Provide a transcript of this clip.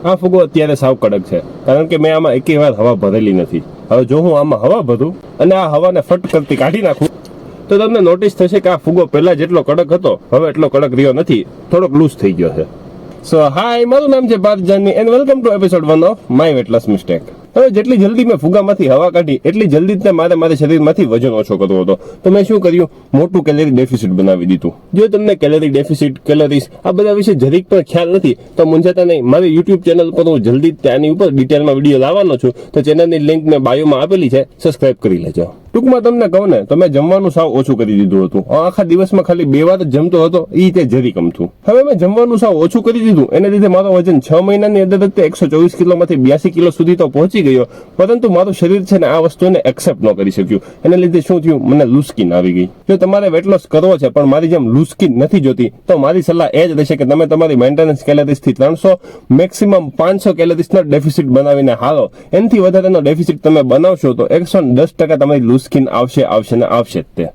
આ ફુગો અત્યારે સાવ કડક છે, કારણ કે મેં આમાં એકેય વાર હવા ભરેલી નથી. હવે જો હું આમાં હવા ભરું અને આ હવાને ફટ કરતી કાઢી નાખું તો તમને નોટિસ થશે કે આ ફુગો પહેલા જેટલો કડક હતો હવે એટલો કડક રહ્યો નથી, થોડોક લૂઝ થઈ ગયો છે. સો હાય, મારું નામ છે Parth Jani and welcome to episode 1 of my weight loss mistake. હવે જેટલી જલ્દી મેં ફુગામાંથી હવા કાઢી એટલી જલ્દી જ મારા શરીરમાંથી વજન ઓછો કરવો હતો. તો મેં શું કર્યું, મોટું કેલરી ડેફિસિટ બનાવી દીધું. જો તમને કેલરી ડેફિસિટ, કેલરીઝ આ બધા વિશે જરીક પણ ખ્યાલ નથી તો મૂંઝાતા નહીં. મારી યુટ્યુબ ચેનલ પર હું જલ્દી ત્યાંની ઉપર ડિટેલમાં વિડીયો લાવવાનો છું, તો ચેનલની લિંક મેં બાયોમાં આપેલી છે, સબસ્ક્રાઇબ કરી લેજો. ટૂંકમાં તમને કહું ને તો મેં જમવાનું સાવ ઓછું કરી દીધું હતું. આખા દિવસમાં ખાલી 2 વાર જ જમતો હતો, એ તે જરી ગમતું. હવે મેં જમવાનું સાવ ઓછું કરી દીધું, એને લીધે મારો વજન 6 મહિનાની અંદર જ 124 કિલોમાંથી 82 કિલો સુધી તો પહોંચી ગયો. પરંતુ મારું શરીર છે ને આ વસ્તુને એક્સેપ્ટ ન કરી શક્યું. એને લીધે શું થયું, મને લૂઝ સ્કિન આવી ગઈ. જો તમારે વેટ લોસ કરવો છે પણ મારી જેમ લૂઝ સ્કિન નથી જોતી, તો મારી સલાહ એ જ રહેશે કે તમે તમારી મેન્ટેનન્સ કેલરીઝ થી 300 મેક્સિમમ 500 કેલરીઝનો ડેફિસિટ બનાવીને હાલો. એનાથી વધારેનો ડેફિસિટ તમે બનાવશો તો 110% તમારી લૂઝ સ્કિન આવશે ને આવશે જ તે.